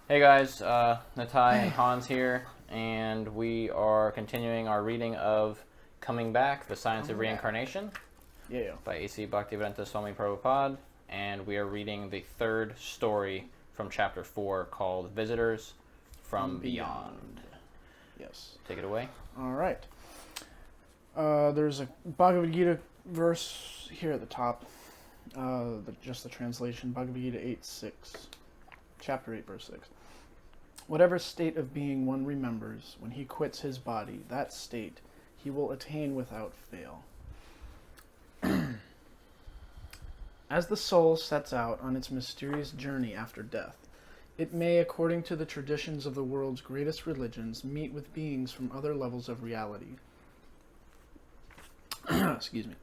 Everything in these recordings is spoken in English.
Hey guys, Natai and Hans here, and we are continuing our reading of Coming Back, The Science of Re-incarnation by A.C. Bhaktivedanta Swami Prabhupada, and we are reading the third story from Chapter 4 called Visitors from Beyond. Yes. Take it away. All right. There's a Bhagavad Gita verse here at the top, just the translation, Bhagavad Gita 8:6, Chapter 8, verse 6. Whatever state of being one remembers, when he quits his body, that state he will attain without fail. As the soul sets out on its mysterious journey after death, it may, according to the traditions of the world's greatest religions, meet with beings from other levels of reality. Excuse me.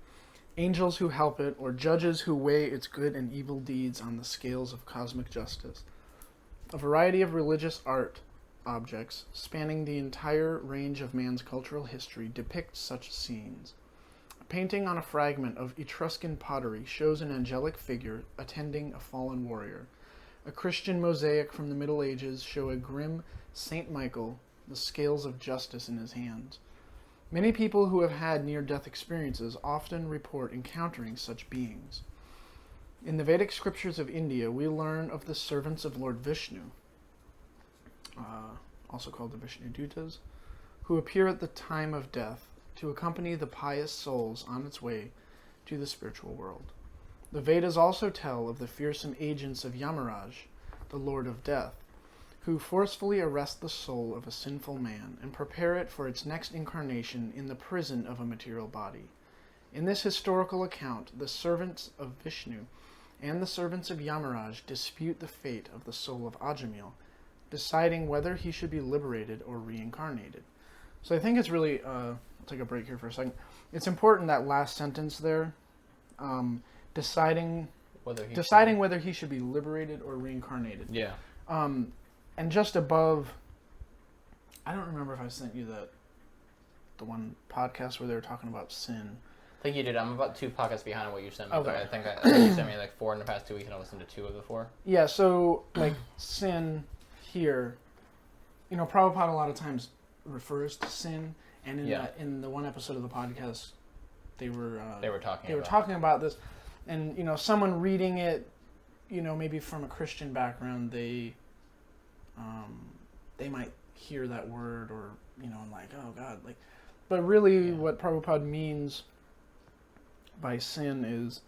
Angels who help it, or judges who weigh its good and evil deeds on the scales of cosmic justice. A variety of religious art objects, spanning the entire range of man's cultural history, depict such scenes. A painting on a fragment of Etruscan pottery shows an angelic figure attending a fallen warrior. A Christian mosaic from the Middle Ages show a grim Saint Michael, the scales of justice in his hands. Many people who have had near-death experiences often report encountering such beings. In the Vedic scriptures of India, we learn of the servants of Lord Vishnu, also called the Vishnu Dutas, who appear at the time of death to accompany the pious souls on its way to the spiritual world. The Vedas also tell of the fearsome agents of Yamaraj, the Lord of Death, who forcefully arrest the soul of a sinful man and prepare it for its next incarnation in the prison of a material body. In this historical account, the servants of Vishnu and the servants of Yamaraj dispute the fate of the soul of Ajamila, deciding whether he should be liberated or reincarnated. So I think it's really, I'll take a break here for a second. It's important, that last sentence there, deciding whether he should be liberated or reincarnated. Yeah. And just above, I don't remember if I sent you the one podcast where they were talking about sin. I think you did. I'm about 2 podcasts behind on what you sent me. Okay. I think you sent me like 4 in the past 2 weeks, and I listened to 2 of the 4. Yeah, so like sin here, Prabhupada a lot of times refers to sin, and in the one episode of the podcast, they were talking about this, and someone reading it, maybe from a Christian background, they might hear that word or like, oh God, like, but really what Prabhupada means by sin is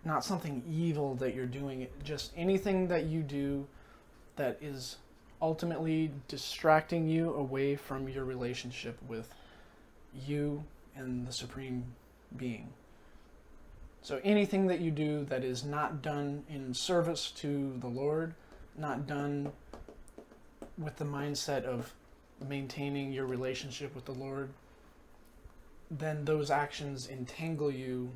not something evil that you're doing, just anything that you do that is ultimately distracting you away from your relationship with you and the Supreme Being. So anything that you do that is not done in service to the Lord, not done with the mindset of maintaining your relationship with the Lord, then those actions entangle you.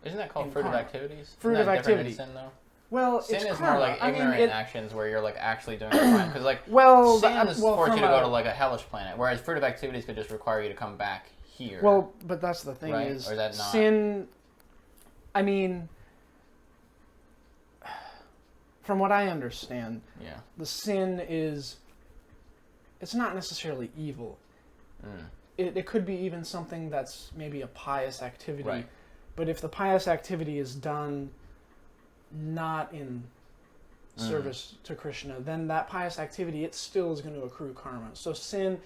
Isn't that called fruitive activities? Fruitive activity. Sin, though? Well, sin it's is karma. more like ignorant actions where you're like actually doing a crime. Because like sin is force you to go to like a hellish planet, whereas fruitive activities could just require you to come back here. Well, but that's the thing, right? Is, or is that not? Sin, I mean, from what I understand, the sin is, it's not necessarily evil. It could be even something that's maybe a pious activity. Right. But if the pious activity is done not in service to Krishna, then that pious activity, it still is going to accrue karma. So sin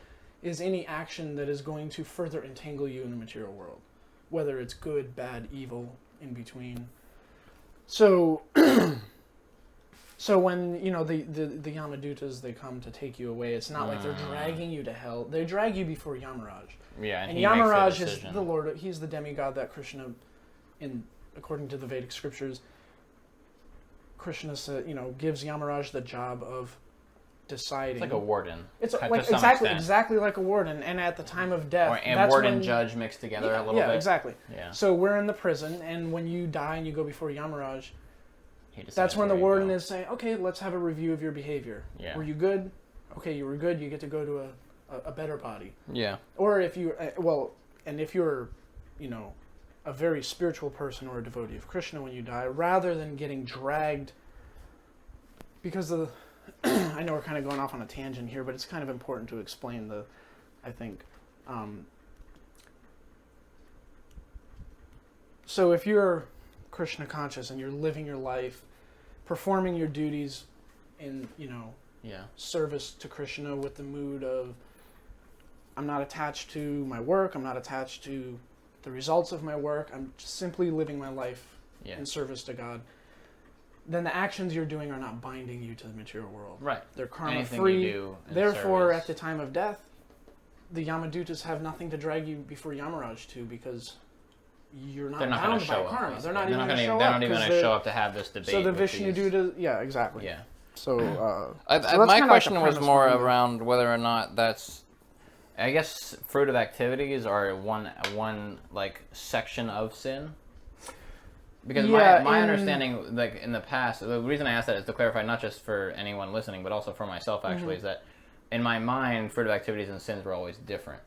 is any action that is going to further entangle you in the material world, whether it's good, bad, evil, in between. So so when the Yamadutas, they come to take you away, it's not like they're dragging you to hell. They drag you before Yamaraj. Yeah, and Yamaraj is the Lord. He's the demigod that Krishna, according to the Vedic scriptures, Krishna gives Yamaraj the job of deciding. It's like a warden. It's like exactly like a warden. And at the time of death, and warden and judge mixed together a little bit. Yeah, exactly. Yeah. So we're in the prison, and when you die and you go before Yamaraj, that's when the warden is saying, "Okay, let's have a review of your behavior. Yeah. Were you good? Okay, you were good. You get to go to a better body. Yeah. Or if you if you're, a very spiritual person or a devotee of Krishna when you die, rather than getting dragged because I know we're kind of going off on a tangent here, but it's kind of important to explain I think. So if you're Krishna conscious and you're living your life, performing your duties in, service to Krishna with the mood of, I'm not attached to my work, I'm not attached to the results of my work, I'm just simply living my life in service to God, then the actions you're doing are not binding you to the material world. Right. They're karma-free. Therefore, at the time of death, the Yamadutas have nothing to drag you before Yamaraj to, because you're not bound by karma. They're not even going to show up. They're not even going to show up to have this debate. So the Vishnu Dutas, yeah, exactly. Yeah. So, my question was more around whether or not that's, I guess, fruitive activities are one like section of sin. Because my understanding, like in the past, the reason I asked that is to clarify, not just for anyone listening, but also for myself actually, is that in my mind, fruitive activities and sins were always different.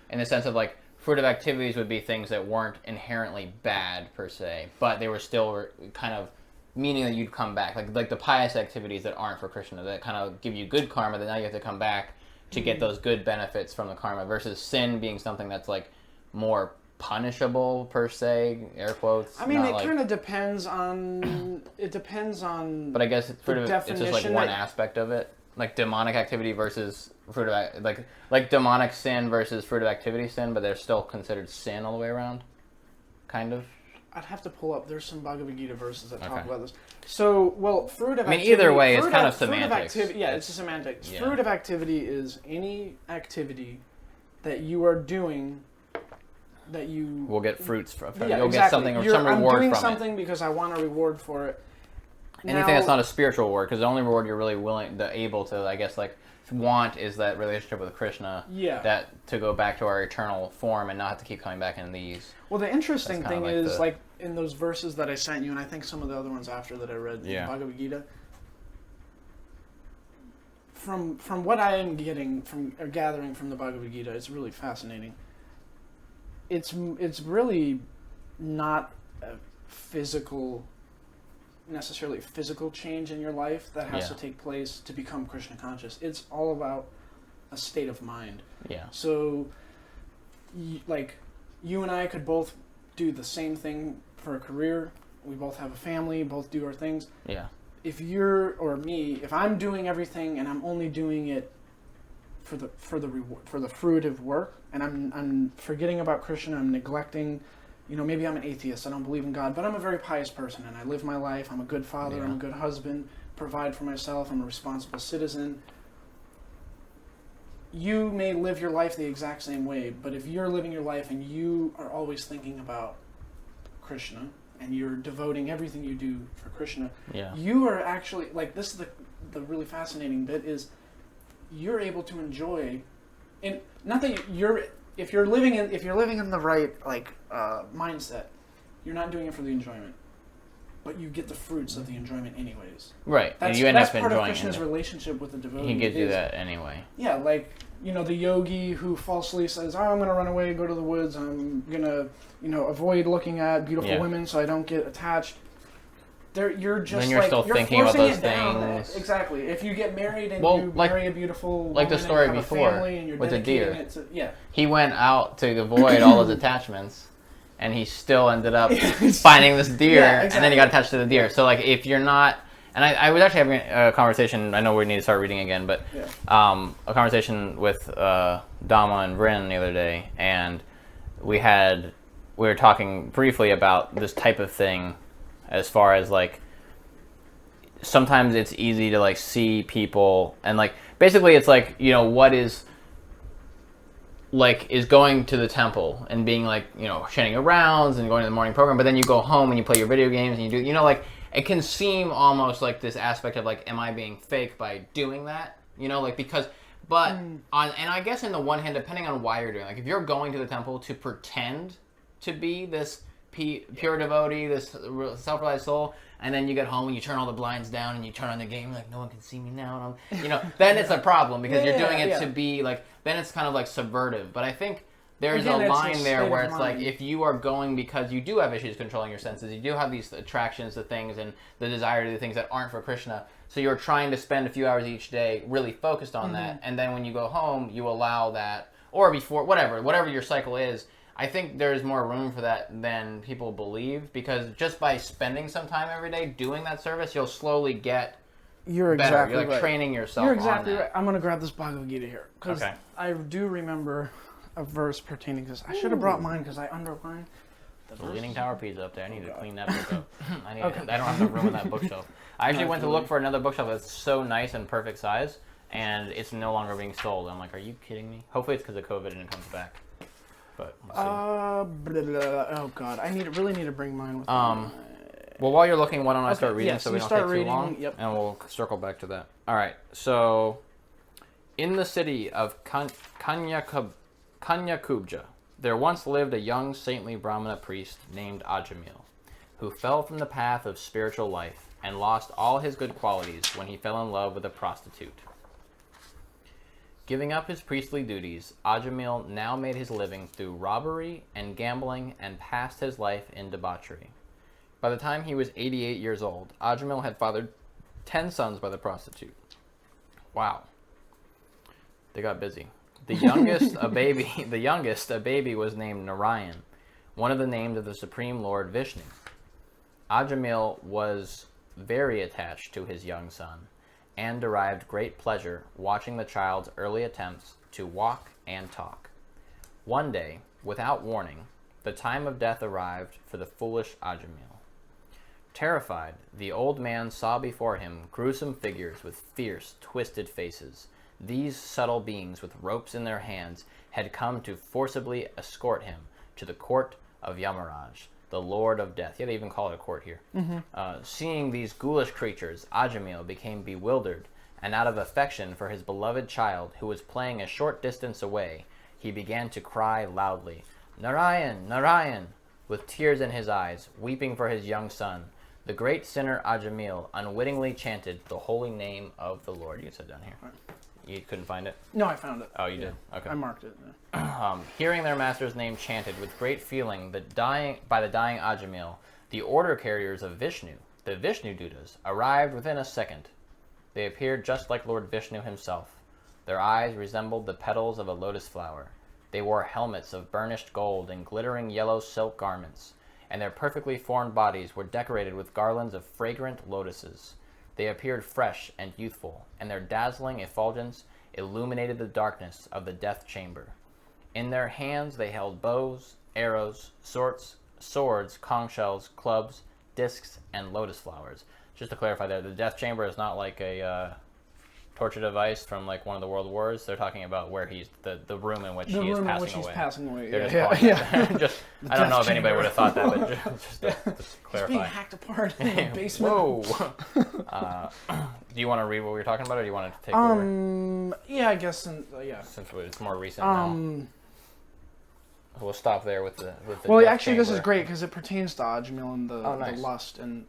In the sense of like, fruitive activities would be things that weren't inherently bad per se, but they were still kind of meaning that you'd come back. Like the pious activities that aren't for Krishna, that kind of give you good karma, that now you have to come back to get those good benefits from the karma, versus sin being something that's like more punishable per se, air quotes. I mean, it kind of depends on. But I guess it's just like one aspect of it, like demonic activity versus fruitive, like demonic sin versus fruitive activity sin, but they're still considered sin all the way around, kind of. I'd have to pull up. There's some Bhagavad Gita verses that talk about this. So, fruitive activity... I mean, either way, it's kind of semantics. It's a semantics. Yeah. Fruitive activity is any activity that you are doing that you... will get fruits from. You'll get something or some reward from it. I'm doing something because I want a reward for it. Anything that's not a spiritual reward, because the only reward you're really able to, I guess, like, want is that relationship with Krishna. Yeah. That to go back to our eternal form and not have to keep coming back in these. Well, the interesting thing is, like, in those verses that I sent you, and I think some of the other ones after that I read in the Bhagavad Gita, from what I am gathering from the Bhagavad Gita, it's really fascinating. It's really not necessarily physical change in your life that has to take place to become Krishna conscious. It's all about a state of mind. Yeah. So, like, you and I could both do the same thing for a career. We both have a family, both do our things. Yeah. If I'm doing everything and I'm only doing it for the reward, for the fruitive work, and I'm forgetting about Krishna, I'm neglecting, maybe I'm an atheist, I don't believe in God, but I'm a very pious person and I live my life, I'm a good father, I'm a good husband, provide for myself, I'm a responsible citizen. You may live your life the exact same way, but if you're living your life and you are always thinking about Krishna and you're devoting everything you do for Krishna, you are actually, like, this is the really fascinating bit, is you're able to enjoy, and not that if you're living in the right mindset, you're not doing it for the enjoyment, but you get the fruits of the enjoyment anyways. Right, and you end up enjoying it. That's part of Krishna's relationship with the devotee. He gives you that anyway. Yeah, like, the yogi who falsely says, I'm going to run away, go to the woods, I'm going to, avoid looking at beautiful women so I don't get attached. You're just then you're still thinking about those things. Exactly. If you get married and you marry a beautiful woman, the story and before family and you're with the deer. He went out to avoid all his attachments, and he still ended up finding this deer, and then he got attached to the deer. So, like, if you're not, and I was actually having a conversation. I know we need to start reading again, but a conversation with Dhamma and Vrin the other day, and we were talking briefly about this type of thing. As far as, like, sometimes it's easy to, like, see people, and, like, basically it's like, what is going to the temple and being, like, chanting your rounds and going to the morning program, but then you go home and you play your video games and you do, like, it can seem almost like this aspect of, like, am I being fake by doing that? Because, but, and I guess in the one hand, depending on why you're doing it, like, if you're going to the temple to pretend to be this pure devotee, this self-realized soul, and then you get home and you turn all the blinds down and you turn on the game, like, no one can see me now, and then it's a problem because you're doing it to be, like, then it's kind of, like, subvertive. But I think there's a line there where it's like, if you are going because you do have issues controlling your senses, you do have these attractions to things and the desire to do things that aren't for Krishna, so you're trying to spend a few hours each day really focused on that, and then when you go home, you allow that, or before, whatever your cycle is, I think there's more room for that than people believe, because just by spending some time every day doing that service, you'll slowly get You're better. exactly You're like right. training yourself. You're exactly on that. right. I'm going to grab this Bhagavad Gita here, because I do remember a verse pertaining to this. I should have brought mine because I underlined the Leaning Tower pizza up there. I need to clean that book up. I don't have enough room in that bookshelf. I actually went to look for another bookshelf that's so nice and perfect size, and it's no longer being sold. I'm like, are you kidding me? Hopefully it's because of COVID and it comes back. But we'll see. Oh God, I really need to bring mine with me. Well, while you're looking, why don't I start reading so we don't take reading, too long? Yep. And we'll circle back to that. All right. So, in the city of Kanyakubja, there once lived a young saintly Brahmana priest named Ajamila, who fell from the path of spiritual life and lost all his good qualities when he fell in love with a prostitute. Giving up his priestly duties, Ajamila now made his living through robbery and gambling and passed his life in debauchery. By the time he was 88 years old, Ajamila had fathered 10 sons by the prostitute. Wow. They got busy. The youngest, a baby was named Narayan, one of the names of the Supreme Lord Vishnu. Ajamila was very attached to his young son and derived great pleasure watching the child's early attempts to walk and talk. One day, without warning, the time of death arrived for the foolish Ajamila. Terrified, the old man saw before him gruesome figures with fierce, twisted faces. These subtle beings with ropes in their hands had come to forcibly escort him to the court of Yamaraj, the Lord of Death. Yeah, they even call it a court here. Seeing these ghoulish creatures, Ajamila became bewildered, and out of affection for his beloved child, who was playing a short distance away, he began to cry loudly, "Narayan, Narayan!" with tears in his eyes, weeping for his young son. The great sinner Ajamila unwittingly chanted the holy name of the Lord. You can sit down here. You couldn't find it? No, I found it. Oh, you did? Okay. I marked it. Hearing their master's name chanted with great feeling by the dying Ajamila, the order carriers of Vishnu, the Vishnu Dutas, arrived within a second. They appeared just like Lord Vishnu himself. Their eyes resembled the petals of a lotus flower. They wore helmets of burnished gold and glittering yellow silk garments, and their perfectly formed bodies were decorated with garlands of fragrant lotuses. They appeared fresh and youthful, and their dazzling effulgence illuminated the darkness of the death chamber. In their hands they held bows, arrows, swords, conch shells, clubs, discs, and lotus flowers. Just to clarify there, the death chamber is not like a torture device from like one of the world wars. They're talking about where he's the room in which he is passing away. Yeah. Just I don't know if anybody would have thought that, but just to clarify. He's being hacked apart in the basement. Whoa. Do you want to read what we were talking about, or do you want to take over? Yeah, I guess. Yeah. Since it's more recent now. We'll stop there with the well, actually, this is great because it pertains to Ajamila and the lust and.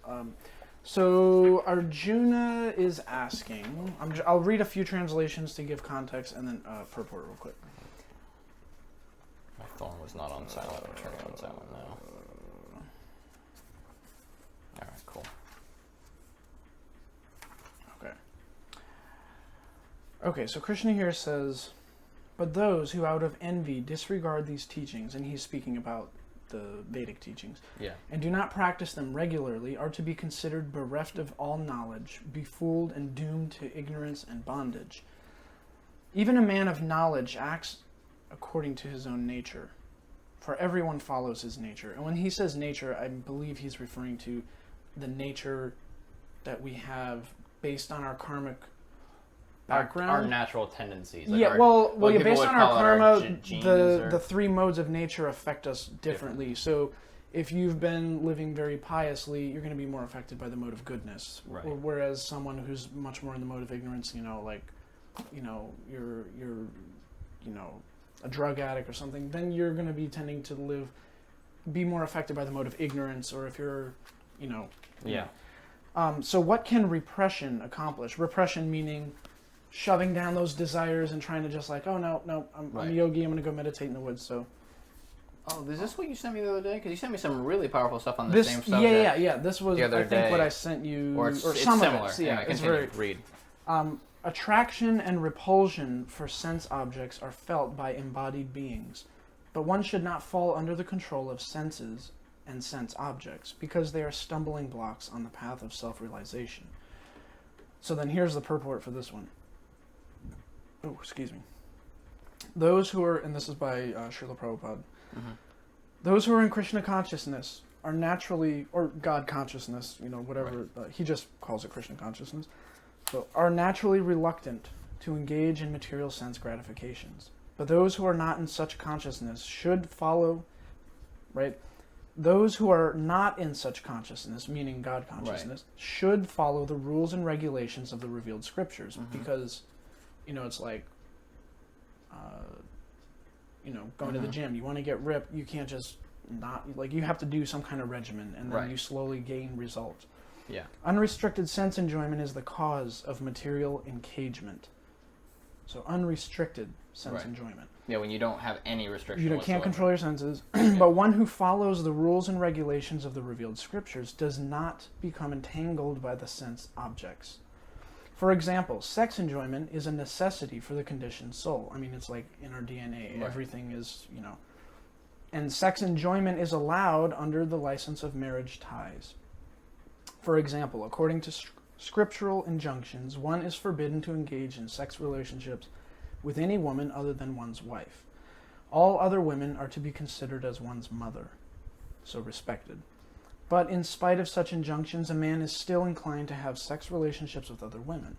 So Arjuna is asking. I'll read a few translations to give context, and then purport real quick. My phone was not on silent. I'm turning it on silent now. All right, cool. Okay, so Krishna here says, "But those who out of envy disregard these teachings," and he's speaking about the Vedic teachings, and do not practice them regularly, are to be considered bereft of all knowledge, befooled and doomed to ignorance and bondage. Even a man of knowledge acts according to his own nature, for everyone follows his nature. And when he says nature, I believe he's referring to the nature that we have based on our karmic background, our natural tendencies. Like based on our karma, the three modes of nature affect us differently. So if you've been living very piously, you're going to be more affected by the mode of goodness. Right. Whereas someone who's much more in the mode of ignorance, you're a drug addict or something, then you're going to be tending to be more affected by the mode of ignorance. Or if you're, so what can repression accomplish? Repression meaning shoving down those desires and trying to just like, oh no, I'm a yogi, I'm going to go meditate in the woods. So Oh, is this what you sent me the other day? Because you sent me some really powerful stuff on the same subject. Yeah. This was, I think, what I sent you. Or some similar. Of it. Yeah, it's very... Read. Attraction and repulsion for sense objects are felt by embodied beings, but one should not fall under the control of senses and sense objects, because they are stumbling blocks on the path of self-realization. So then here's the purport for this one. Oh, excuse me. Those who are, and this is by Srila Prabhupada, those who are in Krishna consciousness are naturally, or God consciousness, whatever, he just calls it Krishna consciousness, so are naturally reluctant to engage in material sense gratifications. But those who are not in such consciousness should follow, right? Those who are not in such consciousness, meaning God consciousness, should follow the rules and regulations of the revealed scriptures, because, it's like, going to the gym. You want to get ripped, you can't just not, you have to do some kind of regimen, and then you slowly gain results. Yeah. Unrestricted sense enjoyment is the cause of material engagement. So unrestricted sense enjoyment. Yeah, when you don't have any restriction You can't control your senses. But one who follows the rules and regulations of the revealed scriptures does not become entangled by the sense objects. For example, sex enjoyment is a necessity for the conditioned soul. I mean, it's like in our DNA. Everything is, And sex enjoyment is allowed under the license of marriage ties. For example, according to scriptural injunctions, one is forbidden to engage in sex relationships with any woman other than one's wife. All other women are to be considered as one's mother, so respected. But in spite of such injunctions, a man is still inclined to have sex relationships with other women.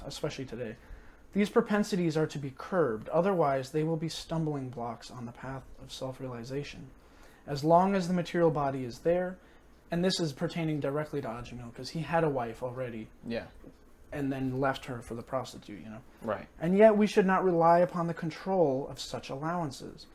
Especially today. These propensities are to be curbed, otherwise they will be stumbling blocks on the path of self-realization. As long as the material body is there, and this is pertaining directly to Ajamila, because he had a wife already. Yeah. And then left her for the prostitute, Right. And yet we should not rely upon the control of such allowances.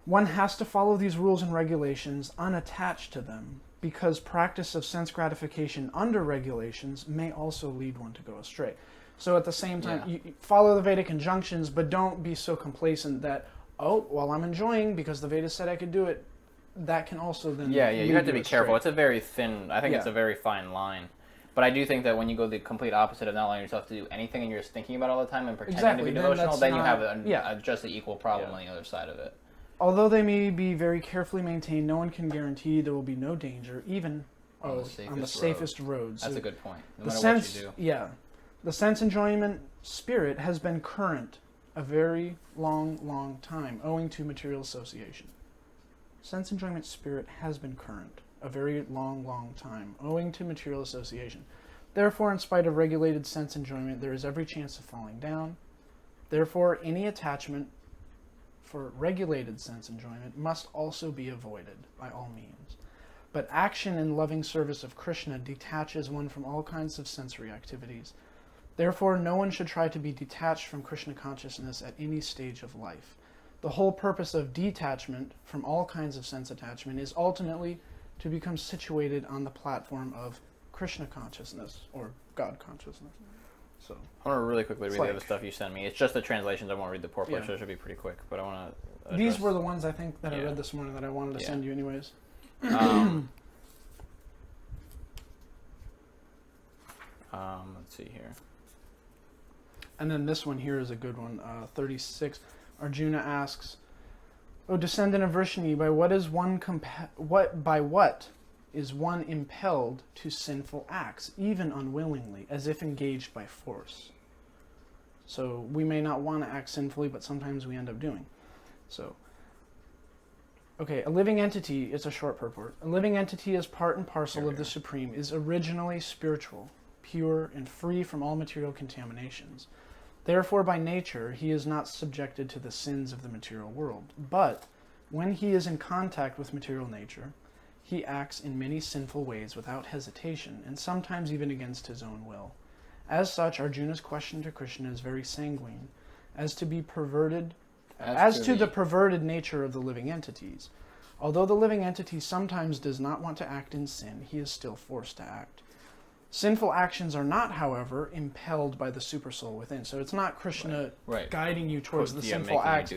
One has to follow these rules and regulations unattached to them, because practice of sense gratification under regulations may also lead one to go astray. So at the same time, you follow the Vedic injunctions, but don't be so complacent that, while I'm enjoying, because the Vedas said I could do it, that can also then you have to be careful. It's a very thin, I think it's a very fine line. But I do think that when you go the complete opposite of not allowing yourself to do anything and you're just thinking about it all the time and pretending to be devotional, then you have just the equal problem on the other side of it. Although they may be very carefully maintained, no one can guarantee there will be no danger, even on the safest roads. That's a good point. No matter what you do. Yeah. The sense enjoyment spirit has been current a very long, long time, owing to material association. Sense enjoyment spirit has been current a very long, long time, owing to material association. Therefore, in spite of regulated sense enjoyment, there is every chance of falling down. Therefore, any attachment for regulated sense enjoyment must also be avoided by all means. But action in loving service of Krishna detaches one from all kinds of sensory activities. Therefore, no one should try to be detached from Krishna consciousness at any stage of life. The whole purpose of detachment from all kinds of sense attachment is ultimately to become situated on the platform of Krishna consciousness, or God consciousness. So I want to really quickly read the other stuff you sent me. It's just the translations. I won't read the purport, so it should be pretty quick. But I want to. These were the ones I think that I read this morning that I wanted to send you anyways. Let's see here. And then this one here is a good one. 36. Arjuna asks, "O descendant of Vrishni, by what is one impelled to sinful acts, even unwillingly, as if engaged by force?" So we may not want to act sinfully, but sometimes we end up doing. So, okay, a living entity, it's a short purport. A living entity as part and parcel of the Supreme is originally spiritual, pure, and free from all material contaminations. Therefore, by nature, he is not subjected to the sins of the material world. But when he is in contact with material nature, he acts in many sinful ways without hesitation, and sometimes even against his own will. As such, Arjuna's question to Krishna is very sanguine, as to the perverted nature of the living entities. Although the living entity sometimes does not want to act in sin, he is still forced to act. Sinful actions are not, however, impelled by the supersoul within. So it's not Krishna guiding you towards the sinful act.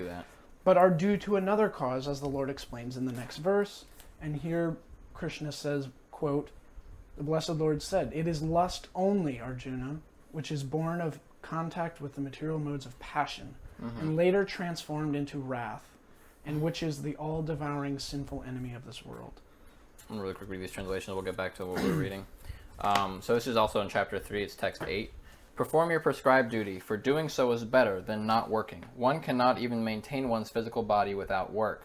but are due to another cause, as the Lord explains in the next verse. And here Krishna says, quote, the Blessed Lord said, "It is lust only, Arjuna, which is born of contact with the material modes of passion, and later transformed into wrath, and which is the all-devouring sinful enemy of this world." I'm really quick read these translations. We'll get back to what we're reading. So this is also in chapter 3. It's text 8. Perform your prescribed duty, for doing so is better than not working. One cannot even maintain one's physical body without work.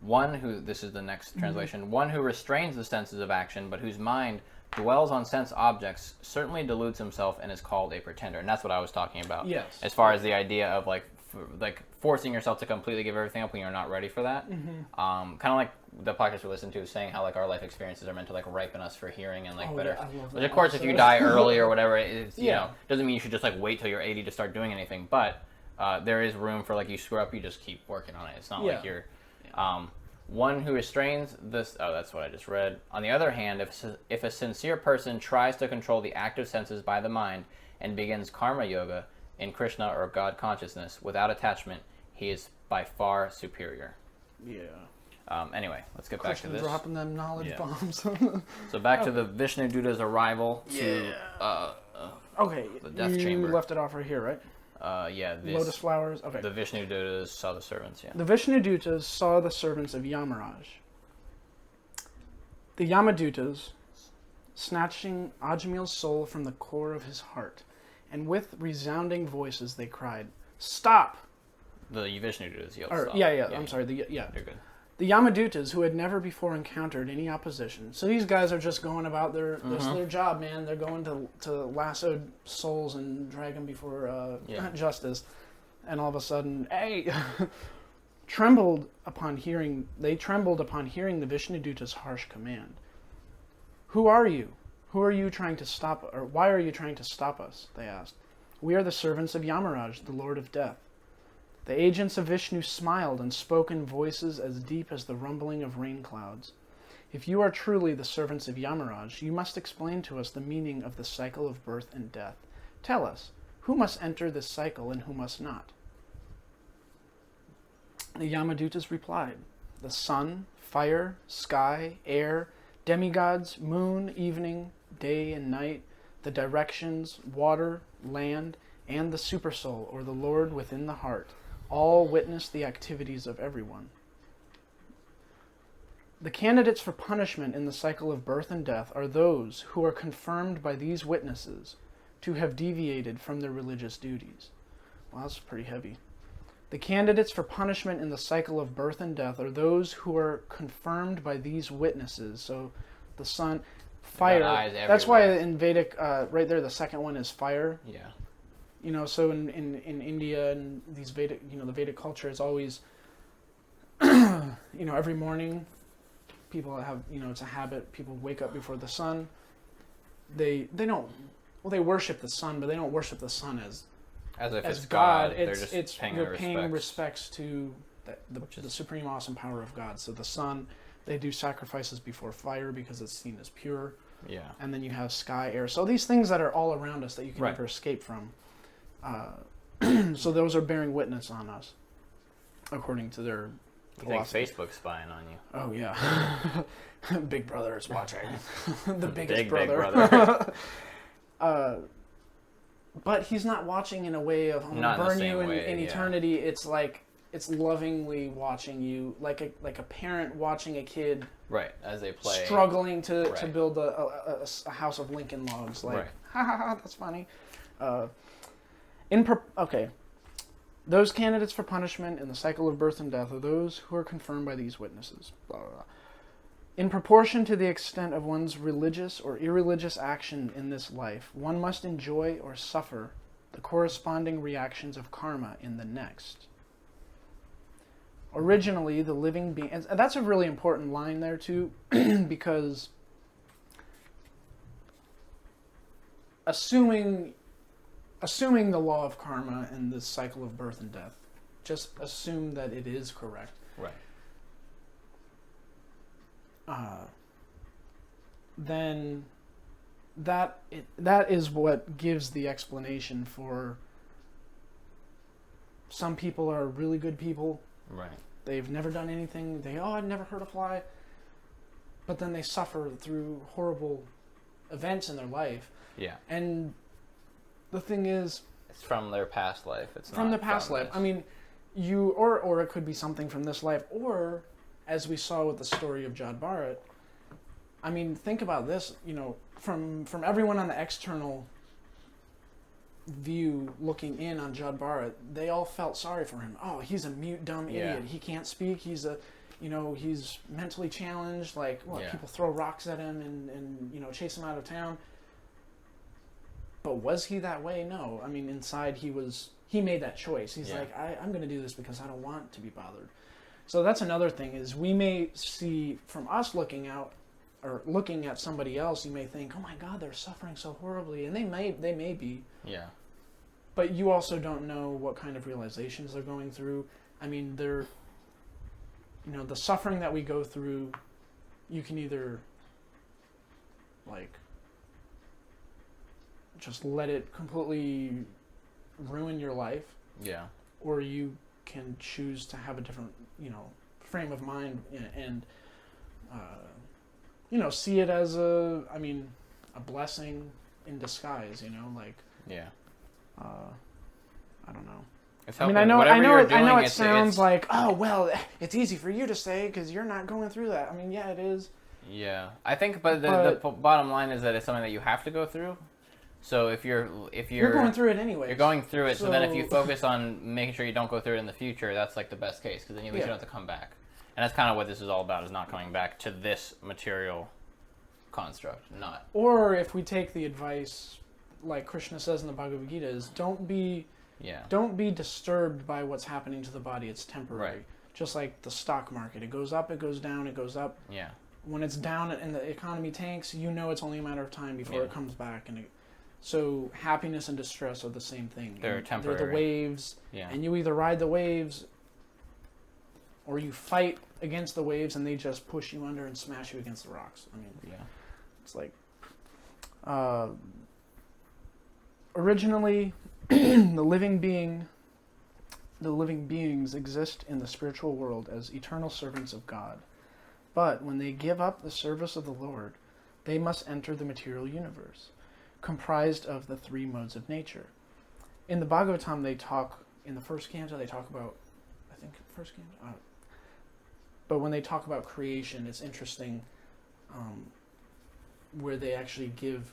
This is the next translation, one who restrains the senses of action, but whose mind dwells on sense objects, certainly deludes himself and is called a pretender. And that's what I was talking about. Yes. As far as the idea of like forcing yourself to completely give everything up when you're not ready for that. Kind of like the podcast we listened to, saying how like our life experiences are meant to like ripen us for hearing and like better. Yeah, which of course, if you die early or whatever, it's, you know, doesn't mean you should just like wait till you're 80 to start doing anything. But there is room for like you screw up, you just keep working on it. It's not like you're. One who restrains this. Oh, that's what I just read. On the other hand, if a sincere person tries to control the active senses by the mind and begins karma yoga in Krishna or God consciousness without attachment, he is by far superior. Yeah. Anyway, let's get back to this. Dropping them knowledge bombs. So back to the Vishnu Duta's arrival to the death chamber. You left it off right here, right? Lotus flowers. Okay. The Vishnu Dutas saw the servants. Yeah. The Vishnu Dutas saw the servants of Yamaraj. The Yamadutas, snatching Ajamila's soul from the core of his heart, and with resounding voices they cried, "Stop!" The Vishnu Dutas yelled, "Stop!" I'm sorry. You're good. The Yamadutas, who had never before encountered any opposition, so these guys are just going about their job, man. They're going to lasso souls and drag them before justice, and all of a sudden, trembled upon hearing the Vishnu Duta's harsh command. "Who are you? Who are you trying to stop? Or why are you trying to stop us?" they asked. "We are the servants of Yamaraj, the Lord of Death." The agents of Vishnu smiled and spoke in voices as deep as the rumbling of rain clouds. "If you are truly the servants of Yamaraj, you must explain to us the meaning of the cycle of birth and death. Tell us, who must enter this cycle and who must not?" The Yamadutas replied, "The sun, fire, sky, air, demigods, moon, evening, day and night, the directions, water, land, and the supersoul, or the Lord within the heart, all witness the activities of everyone. The candidates for punishment in the cycle of birth and death are those who are confirmed by these witnesses to have deviated from their religious duties." Well, that's pretty heavy. "The candidates for punishment in the cycle of birth and death are those who are confirmed by these witnesses." So the sun, fire. That's why in Vedic, right there, the second one is fire. Yeah. You know, so in India and these Vedic, the Vedic culture is always, every morning, people have, it's a habit. People wake up before the sun. They worship the sun, but they don't worship the sun as if it's God. They're paying respects to the supreme awesome power of God. So the sun, they do sacrifices before fire because it's seen as pure. Yeah. And then you have sky, air. So these things that are all around us that you can never escape from. So those are bearing witness on us, according to their philosophy. You think Facebook's spying on you? Oh, yeah. Big Brother is watching. The biggest big brother. But he's not watching in a way of, I'm going to burn you in eternity. It's like, it's lovingly watching you, like a parent watching a kid. Right, as they play. Struggling to build a house of Lincoln logs. Like, ha, that's funny. Those candidates for punishment in the cycle of birth and death are those who are confirmed by these witnesses. Blah, blah, blah. In proportion to the extent of one's religious or irreligious action in this life, one must enjoy or suffer the corresponding reactions of karma in the next. Originally, the living being... And that's a really important line there, too, because assuming the law of karma and the cycle of birth and death, just assume that it is correct. Right. Then that is what gives the explanation for some people are really good people Right. They've never done anything. I'd never hurt a fly. But then they suffer through horrible events in their life. Yeah. And the thing is, it's from their past life. It's from not the past from life. This. I mean, or it could be something from this life, or as we saw with the story of Jad Bharat. I mean, think about this. From everyone on the external view looking in on Jad Bharat, they all felt sorry for him. Oh, he's a mute, dumb idiot. He can't speak. He's mentally challenged. Like, people throw rocks at him and chase him out of town. But was he that way? No. I mean, inside he made that choice. He's like, I'm going to do this because I don't want to be bothered. So that's another thing, is we may see, from us looking out, or looking at somebody else, you may think, oh my God, they're suffering so horribly. And they may be. Yeah. But you also don't know what kind of realizations they're going through. I mean, the suffering that we go through, you can either, just let it completely ruin your life. Yeah. Or you can choose to have a different, frame of mind and see it as a blessing in disguise, Yeah. I don't know. I know it sounds like, oh, well, it's easy for you to say because you're not going through that. I mean, yeah, it is. Yeah. I think, but the bottom line is that it's something that you have to go through. So if you're going through it anyway. You're going through it. So then if you focus on making sure you don't go through it in the future, that's like the best case, because then at least you don't have to come back. And that's kind of what this is all about, is not coming back to this material construct. Not. Or if we take the advice, like Krishna says in the Bhagavad Gita, is don't be disturbed by what's happening to the body. It's temporary. Right. Just like the stock market. It goes up, it goes down, it goes up. Yeah. When it's down and the economy tanks, it's only a matter of time before it comes back. So happiness and distress are the same thing. They're temporary. They're the waves. Yeah. And you either ride the waves or you fight against the waves and they just push you under and smash you against the rocks. I mean, it's like... originally, the living beings exist in the spiritual world as eternal servants of God. But when they give up the service of the Lord, they must enter the material universe, comprised of the three modes of nature. In the Bhagavatam, in the first canto, they talk about, I think, first canto? But when they talk about creation, it's interesting where they actually give,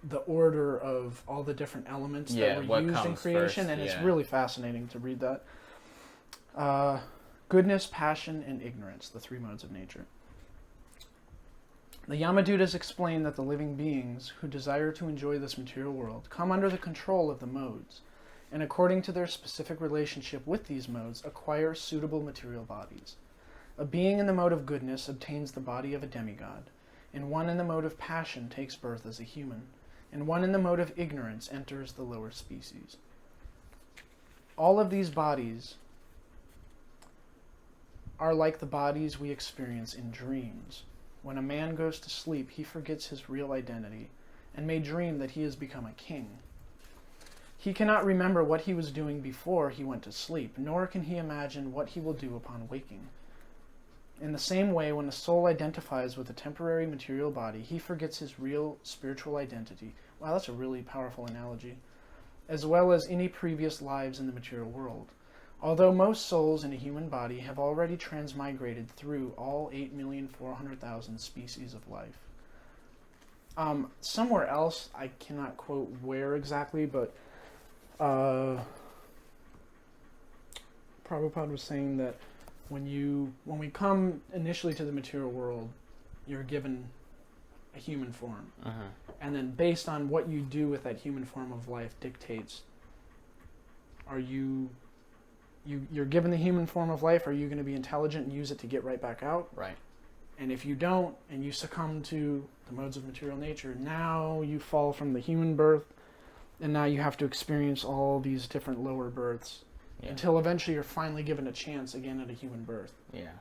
the order of all the different elements that were used in creation, and it's really fascinating to read that. Goodness, passion, and ignorance, the three modes of nature. The Yamadutas explain that the living beings who desire to enjoy this material world come under the control of the modes, and according to their specific relationship with these modes, acquire suitable material bodies. A being in the mode of goodness obtains the body of a demigod, and one in the mode of passion takes birth as a human, and one in the mode of ignorance enters the lower species. All of these bodies are like the bodies we experience in dreams. When a man goes to sleep, he forgets his real identity and may dream that he has become a king. He cannot remember what he was doing before he went to sleep, nor can he imagine what he will do upon waking. In the same way, when a soul identifies with a temporary material body, he forgets his real spiritual identity. Wow, that's a really powerful analogy. As well as any previous lives in the material world. Although most souls in a human body have already transmigrated through all 8,400,000 species of life. Somewhere else, I cannot quote where exactly, but Prabhupada was saying that when we come initially to the material world, you're given a human form. Uh-huh. And then based on what you do with that human form of life dictates, you're given the human form of life, are you going to be intelligent and use it to get right back out? Right. And if you don't, and you succumb to the modes of material nature, now you fall from the human birth, and now you have to experience all these different lower births, until eventually you're finally given a chance again at a human birth. Yeah.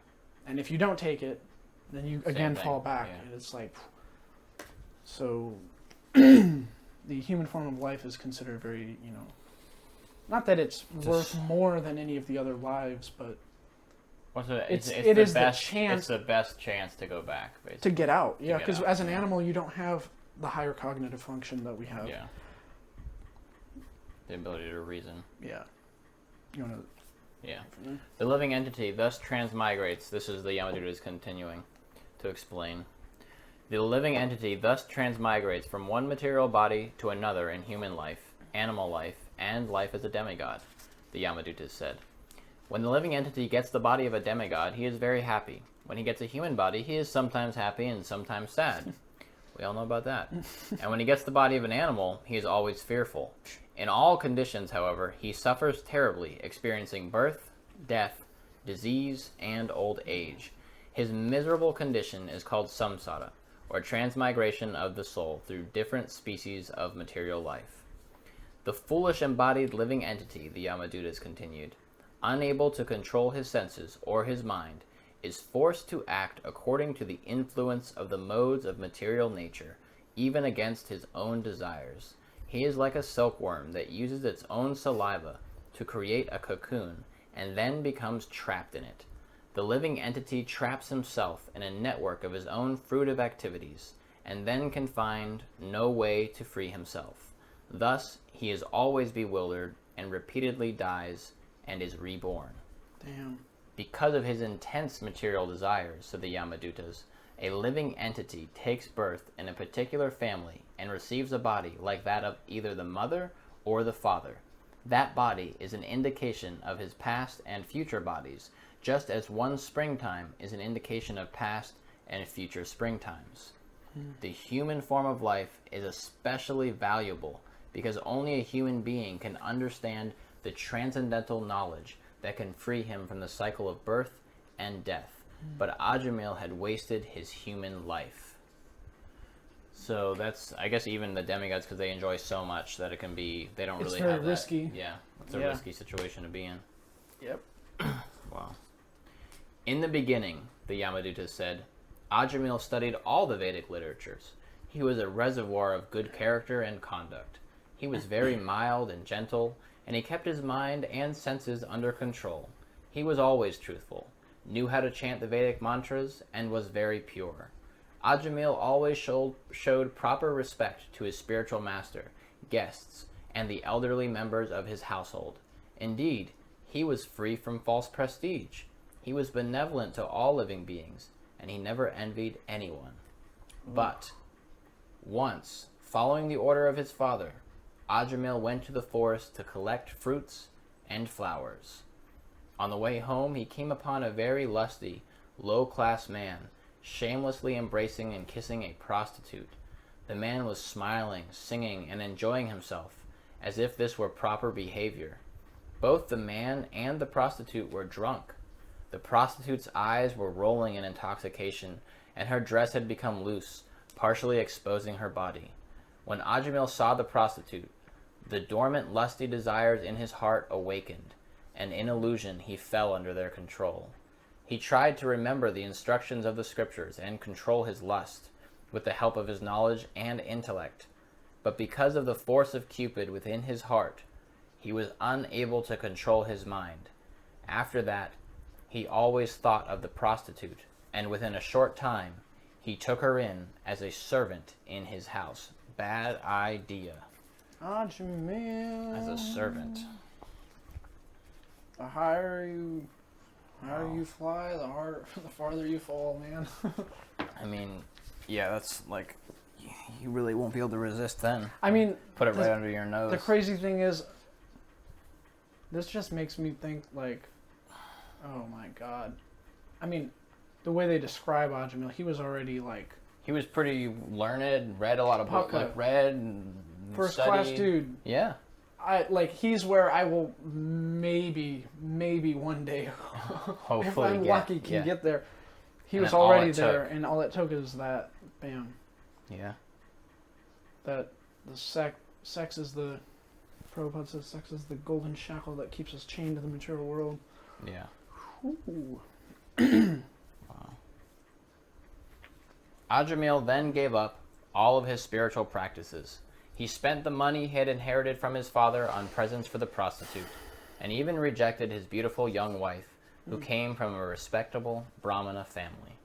And if you don't take it, then you again fall back. Yeah. And it's like... So, the human form of life is considered very, Not that it's worth more than any of the other lives, but it's the best chance to go back, basically. To get out, yeah, because as an animal, you don't have the higher cognitive function that we have. Yeah. The ability to reason. Yeah. You want to... Yeah. The living entity thus transmigrates. This is the Yamaduta is continuing to explain. The living entity thus transmigrates from one material body to another in human life, animal life, and life as a demigod, the Yamaduta said. When the living entity gets the body of a demigod, he is very happy. When he gets a human body, he is sometimes happy and sometimes sad. We all know about that. And when he gets the body of an animal, he is always fearful. In all conditions, however, he suffers terribly, experiencing birth, death, disease, and old age. His miserable condition is called samsara, or transmigration of the soul through different species of material life. The foolish embodied living entity, the Yamadutas continued, unable to control his senses or his mind, is forced to act according to the influence of the modes of material nature, even against his own desires. He is like a silkworm that uses its own saliva to create a cocoon and then becomes trapped in it. The living entity traps himself in a network of his own fruitive activities and then can find no way to free himself. Thus, he is always bewildered and repeatedly dies and is reborn. Damn. Because of his intense material desires, said the Yamadutas, a living entity takes birth in a particular family and receives a body like that of either the mother or the father. That body is an indication of his past and future bodies, just as one springtime is an indication of past and future springtimes. The human form of life is especially valuable because only a human being can understand the transcendental knowledge that can free him from the cycle of birth and death. But Ajamil had wasted his human life. So that's, I guess, even the demigods, because they enjoy so much that it can be, they don't really have that. It's very risky. Yeah, it's a risky situation to be in. Yep. Wow. In the beginning, the Yamadutas said, Ajamil studied all the Vedic literatures. He was a reservoir of good character and conduct. He was very mild and gentle, and he kept his mind and senses under control. He was always truthful, knew how to chant the Vedic mantras, and was very pure. Ajamil always showed proper respect to his spiritual master, guests, and the elderly members of his household. Indeed, he was free from false prestige. He was benevolent to all living beings, and he never envied anyone. But once, following the order of his father, Ajamil went to the forest to collect fruits and flowers. On the way home, he came upon a very lusty, low-class man, shamelessly embracing and kissing a prostitute. The man was smiling, singing, and enjoying himself, as if this were proper behavior. Both the man and the prostitute were drunk. The prostitute's eyes were rolling in intoxication, and her dress had become loose, partially exposing her body. When Ajamil saw the prostitute, the dormant lusty desires in his heart awakened, and in illusion he fell under their control. He tried to remember the instructions of the scriptures and control his lust, with the help of his knowledge and intellect. But because of the force of Cupid within his heart, he was unable to control his mind. After that, he always thought of the prostitute, and within a short time, he took her in as a servant in his house. Bad idea. Ajamil. As a servant. The higher you fly, the farther you fall, man. I mean, yeah, that's like, you really won't be able to resist then. I mean, put it right under your nose. The crazy thing is, this just makes me think like, oh my god. I mean, the way they describe Ajamil, he was already like... He was pretty learned, read a lot of books, read and first studied. Class dude. Yeah. He's where I will maybe one day, hopefully, if I'm lucky, get there. He was already there, and all it took is that, bam. Yeah. That the sex is the, Prabhupada says, sex is the golden shackle that keeps us chained to the material world. Yeah. Ooh. Wow. Ajamil then gave up all of his spiritual practices. He spent the money he had inherited from his father on presents for the prostitute, and even rejected his beautiful young wife, who came from a respectable Brahmana family.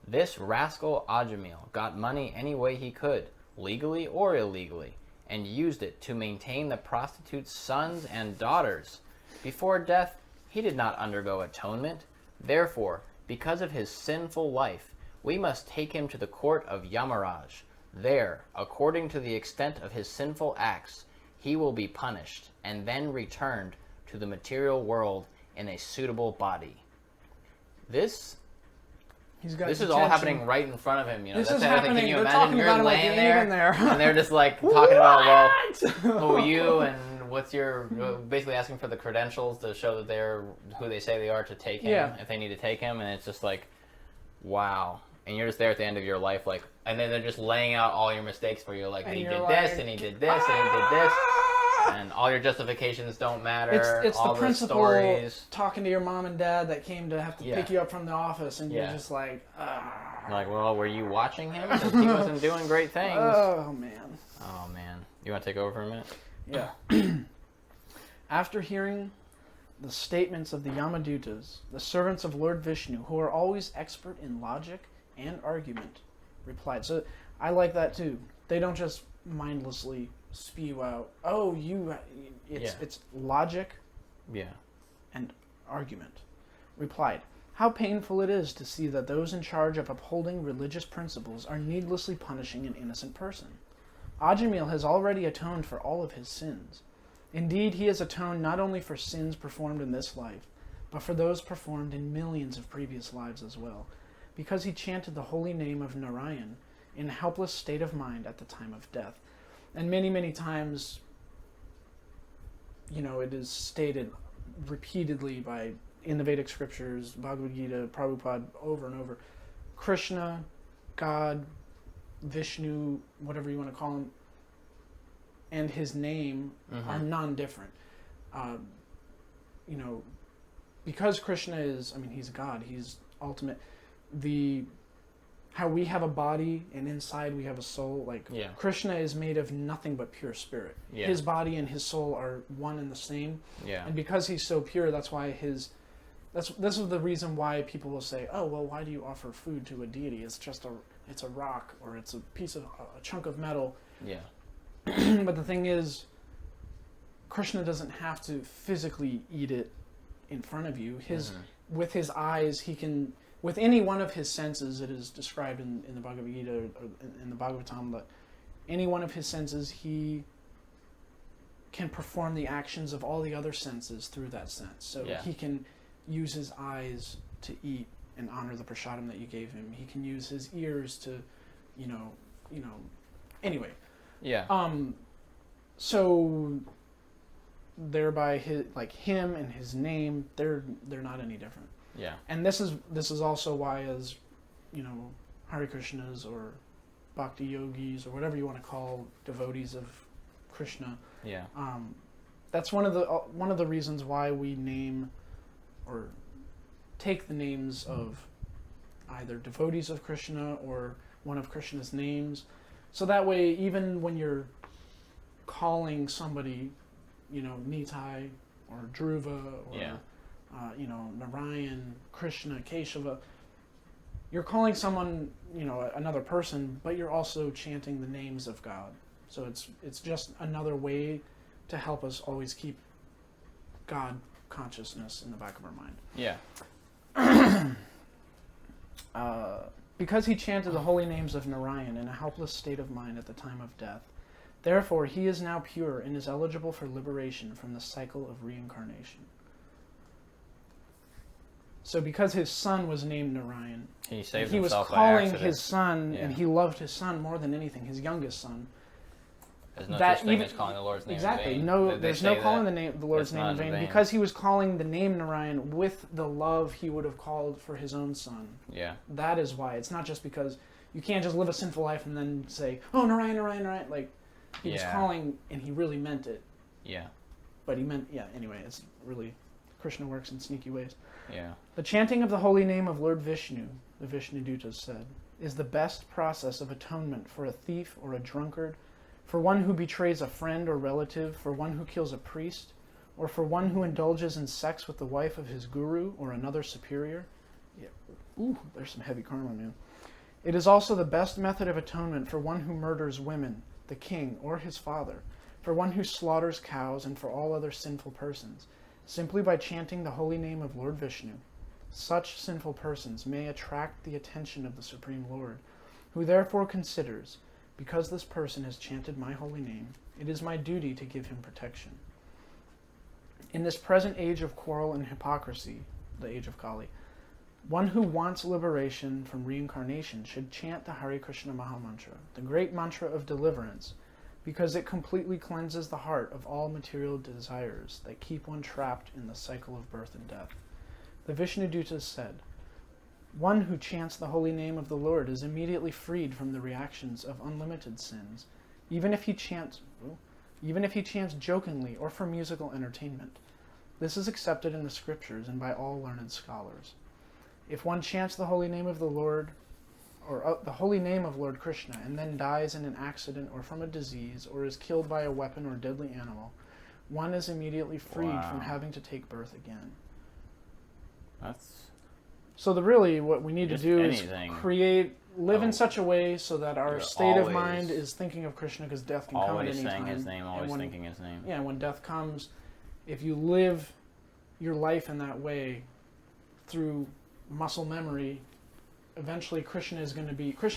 This rascal Ajamila got money any way he could, legally or illegally, and used it to maintain the prostitute's sons and daughters. Before death, he did not undergo atonement. Therefore, because of his sinful life, we must take him to the court of Yamaraj. There, according to the extent of his sinful acts, he will be punished, and then returned to the material world in a suitable body. This is all happening right in front of him. You know, this is happening. Can you They're imagine talking you're about laying him there, like and they're just like talking about, well, who are you and what's your, basically asking for the credentials to show that they're who they say they are to take him, if they need to take him, and it's just like, wow. And you're just there at the end of your life, like, and then they're just laying out all your mistakes for you, like, he did this, and he did this, and he did this. And all your justifications don't matter. It's all the principal stories. talking to your mom and dad that came to have to pick you up from the office, and you're just like, like, well, were you watching him? Because he wasn't doing great things. Oh, man. Oh, man. You want to take over for a minute? Yeah. After hearing the statements of the Yamadutas, the servants of Lord Vishnu, who are always expert in logic and argument, replied. So I like that, too. They don't just mindlessly spew out, it's logic and argument. Replied, how painful it is to see that those in charge of upholding religious principles are needlessly punishing an innocent person. Ajamil has already atoned for all of his sins. Indeed, he has atoned not only for sins performed in this life, but for those performed in millions of previous lives as well, because he chanted the holy name of Narayan in a helpless state of mind at the time of death. And many, many times, it is stated repeatedly in the Vedic scriptures, Bhagavad Gita, Prabhupada, over and over, Krishna, God, Vishnu, whatever you want to call him, and his name are non-different. Because Krishna is, he's God, he's ultimate. How we have a body and inside we have a soul, Krishna is made of nothing but pure spirit. Yeah. His body and his soul are one and the same. Yeah. And because he's so pure, that's why this is the reason why people will say, oh, well, why do you offer food to a deity? It's a rock, or it's a chunk of metal. Yeah. But the thing is, Krishna doesn't have to physically eat it in front of you. With his eyes, he can, with any one of his senses, it is described in the Bhagavad Gita or in the Bhagavatam, that any one of his senses, he can perform the actions of all the other senses through that sense. So he can use his eyes to eat and honor the prasadam that you gave him. He can use his ears to, anyway. Yeah. So thereby him and his name, they're not any different. Yeah. And this is also why, as Hare Krishnas or Bhakti yogis or whatever you want to call devotees of Krishna. Yeah. That's one of the reasons why we name or take the names of either devotees of Krishna or one of Krishna's names. So that way, even when you're calling somebody, Nitai or Dhruva or Narayan, Krishna, Keshava, you're calling someone, another person, but you're also chanting the names of God. So it's just another way to help us always keep God consciousness in the back of our mind. Yeah. Because he chanted the holy names of Narayan in a helpless state of mind at the time of death, therefore he is now pure and is eligible for liberation from the cycle of reincarnation. So because his son was named Narayan, he was calling his son, and he loved his son more than anything, his youngest son. There's no such thing as calling the Lord's name exactly. in vain. No, there's no calling the Lord's name in vain, because he was calling the name Narayan with the love he would have called for his own son. Yeah. That is why. It's not just because you can't just live a sinful life and then say, oh, Narayan, Narayan, Narayan. Like, he was calling, and he really meant it. Yeah. But he meant, anyway, it's really, Krishna works in sneaky ways. Yeah. The chanting of the holy name of Lord Vishnu, the Vishnu Dutas said, is the best process of atonement for a thief or a drunkard, for one who betrays a friend or relative, for one who kills a priest, or for one who indulges in sex with the wife of his guru or another superior. Yeah. Ooh, there's some heavy karma, man. It is also the best method of atonement for one who murders women, the king, or his father, for one who slaughters cows, and for all other sinful persons, simply by chanting the holy name of Lord Vishnu. Such sinful persons may attract the attention of the Supreme Lord, who therefore considers, because this person has chanted my holy name, it is my duty to give him protection. In this present age of quarrel and hypocrisy, the age of Kali, one who wants liberation from reincarnation should chant the Hare Krishna Maha Mantra, the great mantra of deliverance, because it completely cleanses the heart of all material desires that keep one trapped in the cycle of birth and death. The Vishnudutas said, one who chants the holy name of the Lord is immediately freed from the reactions of unlimited sins, even if he chants jokingly or for musical entertainment. This is accepted in the scriptures and by all learned scholars. If one chants the holy name of the Lord, or the holy name of Lord Krishna, and then dies in an accident or from a disease, or is killed by a weapon or deadly animal, one is immediately freed from having to take birth again. So what we need to do is live in such a way so that our state of mind is thinking of Krishna, because death can come at any time. Always saying his name, always thinking his name. Yeah, when death comes, if you live your life in that way through muscle memory, eventually Krishna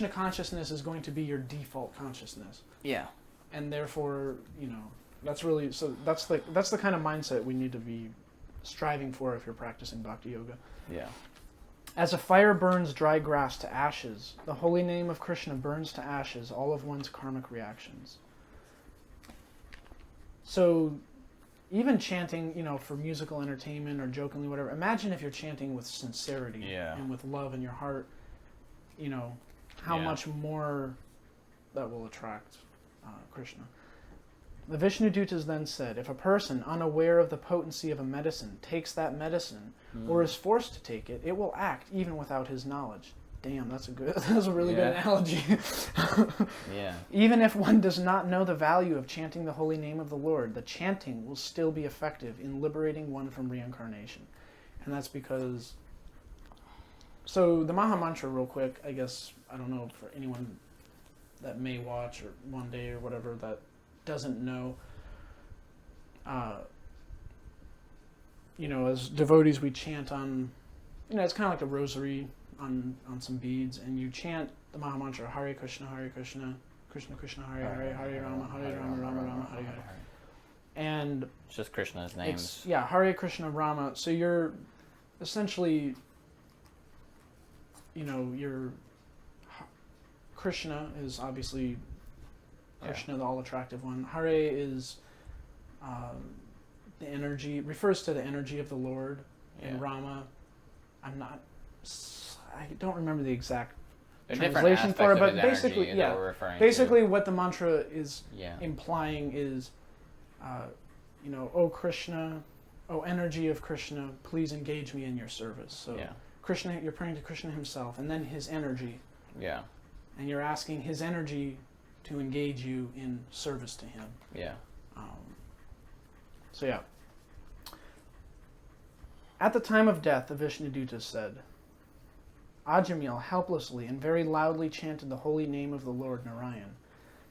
consciousness is going to be your default consciousness. Yeah. And therefore, that's the kind of mindset we need to be striving for if you're practicing bhakti yoga. Yeah. As a fire burns dry grass to ashes, the holy name of Krishna burns to ashes all of one's karmic reactions. So even chanting, for musical entertainment or jokingly, whatever, imagine if you're chanting with sincerity and with love in your heart, how much more that will attract Krishna. The Vishnudutas then said, if a person unaware of the potency of a medicine takes that medicine or is forced to take it, it will act even without his knowledge. Damn, that's a really good analogy. Yeah. Even if one does not know the value of chanting the holy name of the Lord, the chanting will still be effective in liberating one from reincarnation. And that's because... So the Maha Mantra, real quick, I guess, I don't know, for anyone that may watch or one day or whatever that doesn't know, as devotees we chant on, it's kind of like a rosary on some beads, and you chant the Maha Mantra, Hare Krishna, Krishna Krishna, Hare Hare, Hare Rama, Rama Rama, Hare Hare. And it's just Krishna's names. Hare Krishna Rama. So you're essentially, your Krishna is obviously Krishna, the all-attractive one. Hare is the energy, refers to the energy of the Lord. And Rama, I don't remember the exact translation for it, but basically what the mantra is implying is, O Krishna, O energy of Krishna, please engage me in your service. So Krishna, you're praying to Krishna himself, and then his energy. Yeah. And you're asking his energy to engage you in service to him. Yeah. At the time of death, the Vishnudutas said, Ajamila helplessly and very loudly chanted the holy name of the Lord Narayan.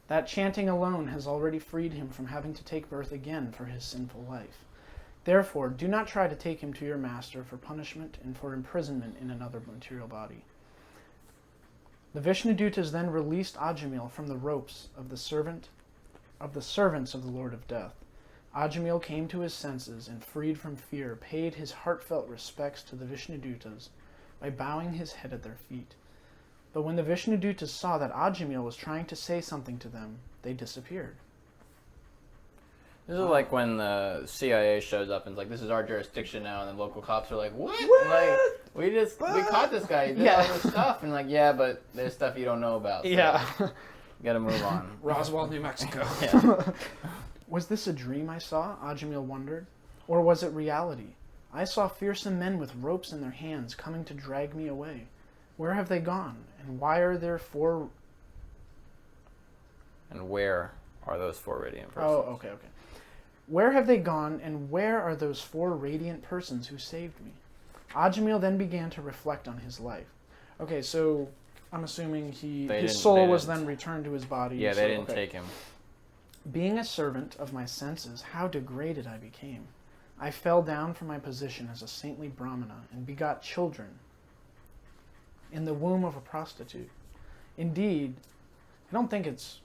That chanting alone has already freed him from having to take birth again for his sinful life. Therefore, do not try to take him to your master for punishment and for imprisonment in another material body. The Vishnudutas then released Ajamila from the ropes of the servants of the Lord of Death. Ajamila came to his senses and, freed from fear, paid his heartfelt respects to the Vishnudutas by bowing his head at their feet. But when the Vishnudutas saw that Ajamila was trying to say something to them, they disappeared. This is like when the CIA shows up and is like, this is our jurisdiction now, and the local cops are like, what? Like, we caught this guy, he did all this stuff, and but there's stuff you don't know about. So you gotta move on. Roswell, New Mexico. Was this a dream I saw? Ajamila wondered. Or was it reality? I saw fearsome men with ropes in their hands coming to drag me away. Where have they gone? And why are there four... And where are those 4 radiant persons. Oh, okay. Where have they gone, and where are those 4 radiant persons who saved me? Ajamil then began to reflect on his life. Okay, so I'm assuming his soul was then returned to his body. Yeah, they didn't take him. Being a servant of my senses, how degraded I became. I fell down from my position as a saintly brahmana and begot children in the womb of a prostitute. Indeed, I don't think it's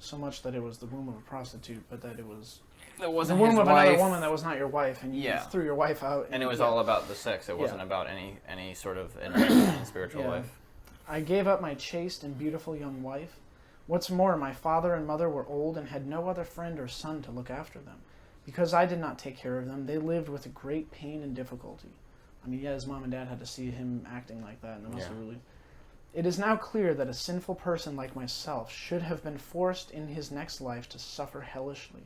so much that it was the womb of a prostitute, but that it was the womb of another woman that was not your wife, and you threw your wife out. And it was all about the sex. It wasn't about any sort of enrichment in spiritual life. I gave up my chaste and beautiful young wife. What's more, my father and mother were old and had no other friend or son to look after them. Because I did not take care of them, they lived with great pain and difficulty. I mean, his mom and dad had to see him acting like that, and it must have really... It is now clear that a sinful person like myself should have been forced in his next life to suffer hellishly.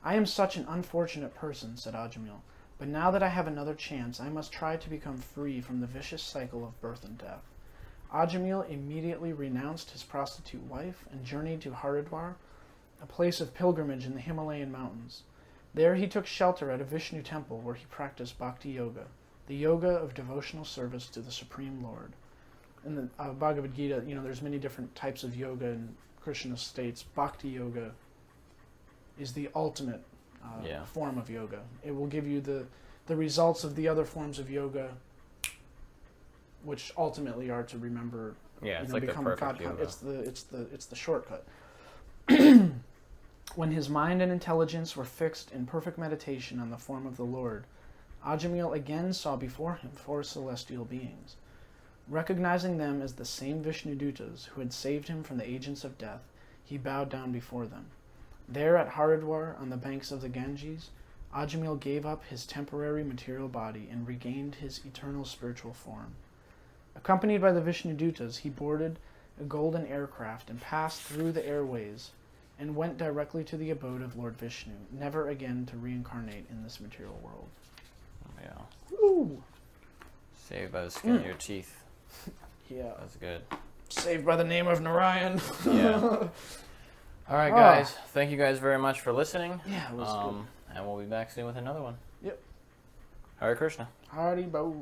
I am such an unfortunate person, said Ajamil, but now that I have another chance, I must try to become free from the vicious cycle of birth and death. Ajamil immediately renounced his prostitute wife and journeyed to Haridwar, a place of pilgrimage in the Himalayan mountains. There he took shelter at a Vishnu temple where he practiced Bhakti Yoga, the yoga of devotional service to the Supreme Lord. In the Bhagavad Gita, there's many different types of yoga, and Krishna states Bhakti Yoga is the ultimate form of yoga. It will give you the results of the other forms of yoga, which ultimately are to remember. Yeah, it's like become the perfect yoga. It's the shortcut. When his mind and intelligence were fixed in perfect meditation on the form of the Lord, Ajamil again saw before him 4 celestial beings. Recognizing them as the same Vishnudutas who had saved him from the agents of death, he bowed down before them. There at Haridwar, on the banks of the Ganges, Ajamil gave up his temporary material body and regained his eternal spiritual form. Accompanied by the Vishnudutas, he boarded a golden aircraft and passed through the airways and went directly to the abode of Lord Vishnu, never again to reincarnate in this material world. Yeah. Ooh. Saved by the skin of your teeth. Yeah. That's good. Saved by the name of Narayan. Yeah. All right, guys. Thank you guys very much for listening. Yeah, it was good. And we'll be back soon with another one. Yep. Hare Krishna. Hari Bol.